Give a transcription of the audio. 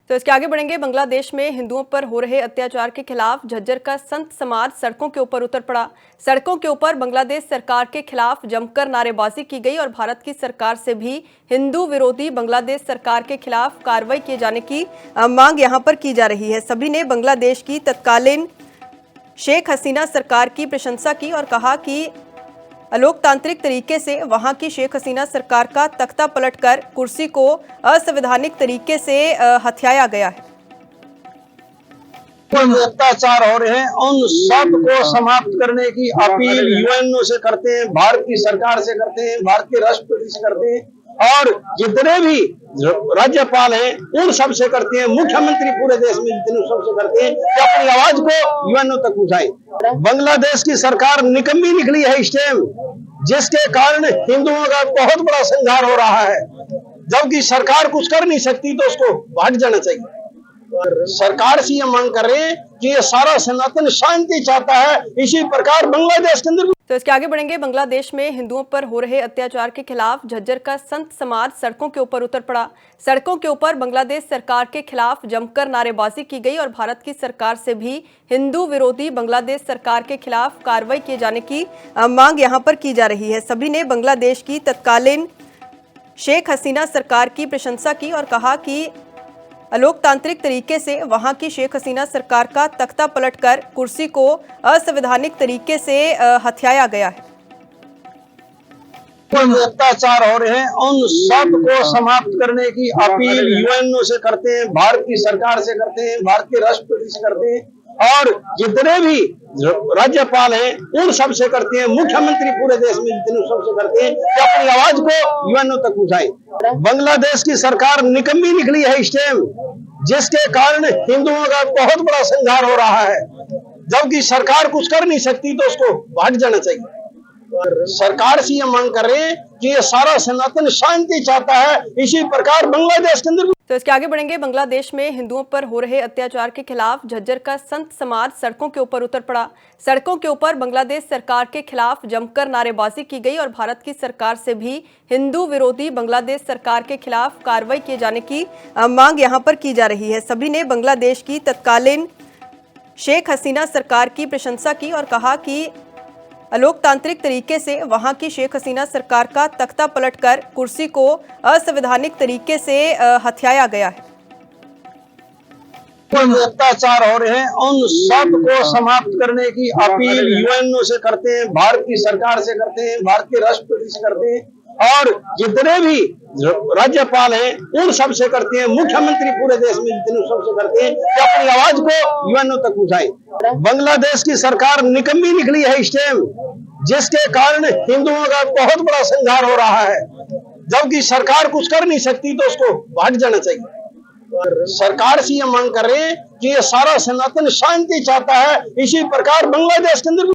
तो इसके आगे बढ़ेंगे। बांग्लादेश में हिंदुओं पर हो रहे अत्याचार के खिलाफ झज्जर का संत समाज सड़कों के ऊपर उतर पड़ा। सड़कों के ऊपर बांग्लादेश सरकार के खिलाफ जमकर नारेबाजी की गई और भारत की सरकार से भी हिंदू विरोधी बांग्लादेश सरकार के खिलाफ कार्रवाई किए जाने की मांग यहां पर की जा रही है। सभी ने बांग्लादेश की तत्कालीन शेख हसीना सरकार की प्रशंसा की और कहा कि लोकतांत्रिक तरीके से वहां की शेख हसीना सरकार का तख्ता पलटकर कुर्सी को असंवैधानिक तरीके से हथियाया गया है। अत्याचार हो रहे हैं उन सब को समाप्त करने की अपील यूएनओ से करते हैं, भारत की सरकार से करते हैं, भारत के राष्ट्रपति से करते हैं और जितने भी राज्यपाल हैं उन सब से करते हैं, मुख्यमंत्री पूरे देश में जितने सबसे करते हैं कि अपनी आवाज को यूएनओ तक पहुंचाएं। बांग्लादेश की सरकार निकम्मी निकली है इस टाइम, जिसके कारण हिंदुओं का बहुत बड़ा संहार हो रहा है। जबकि सरकार कुछ कर नहीं सकती तो उसको भाग जाना चाहिए। सरकार से ये मांग कर रहे हैं कि ये सारा सनातन शांति चाहता है, इसी प्रकार बांग्लादेश के अंदर। तो इसके आगे बढ़ेंगे। बांग्लादेश में हिंदुओं पर हो रहे अत्याचार के खिलाफ झज्जर का संत समाज सड़कों के ऊपर उतर पड़ा। सड़कों के ऊपर बांग्लादेश सरकार के खिलाफ जमकर नारेबाजी की गई और भारत की सरकार से भी हिंदू विरोधी बांग्लादेश सरकार के खिलाफ कार्रवाई किए जाने की मांग यहां पर की जा रही है। सभी ने बांग्लादेश की तत्कालीन शेख हसीना सरकार की प्रशंसा की और कहा कि लोकतांत्रिक तरीके से वहां की शेख हसीना सरकार का तख्ता पलटकर कुर्सी को असंवैधानिक तरीके से हथियाया गया है। अत्याचार हो रहे हैं उन सब को समाप्त करने की अपील यूएनओ से करते हैं, भारत की सरकार से करते हैं, भारत के राष्ट्रपति से करते हैं और जितने भी राज्यपाल हैं उन सब से करते हैं, मुख्यमंत्री पूरे देश में जितने सबसे करते हैं कि अपनी आवाज को यूएनओ तक पहुंचाएं। बांग्लादेश की सरकार निकम्मी निकली है इस टाइम, जिसके कारण हिंदुओं का बहुत बड़ा संहार हो रहा है। जबकि सरकार कुछ कर नहीं सकती तो उसको भाग जाना चाहिए। सरकार से ये मांग कर रहे हैं कि ये सारा सनातन शांति चाहता है, इसी प्रकार बांग्लादेश के अंदर। तो इसके आगे बढ़ेंगे। बांग्लादेश में हिंदुओं पर हो रहे अत्याचार के खिलाफ झज्जर का संत समाज सड़कों के ऊपर उतर पड़ा। सड़कों के ऊपर बांग्लादेश सरकार के खिलाफ जमकर नारेबाजी की गई और भारत की सरकार से भी हिंदू विरोधी बांग्लादेश सरकार के खिलाफ कार्रवाई किए जाने की मांग यहां पर की जा रही है। सभी ने बांग्लादेश की तत्कालीन शेख हसीना सरकार की प्रशंसा की और कहा कि लोकतांत्रिक तरीके से वहां की शेख हसीना सरकार का तख्ता पलटकर कुर्सी को असंवैधानिक तरीके से हथियाया गया है। अत्याचार हो रहे हैं उन सब को समाप्त करने की अपील यूएनओ से करते हैं, भारत की सरकार से करते हैं, भारत के राष्ट्रपति से करते हैं और जितने भी राज्यपाल हैं उन सब से करते हैं, मुख्यमंत्री पूरे देश में जितने सबसे करते हैं कि अपनी आवाज को यूएनओ तक पहुंचाएं। बांग्लादेश की सरकार निकम्मी निकली है इस टाइम, जिसके कारण हिंदुओं का बहुत बड़ा संहार हो रहा है। जबकि सरकार कुछ कर नहीं सकती तो उसको भाग जाना चाहिए। सरकार से ये मांग कर रहे हैं कि ये सारा सनातन शांति चाहता है, इसी प्रकार बांग्लादेश के अंदर।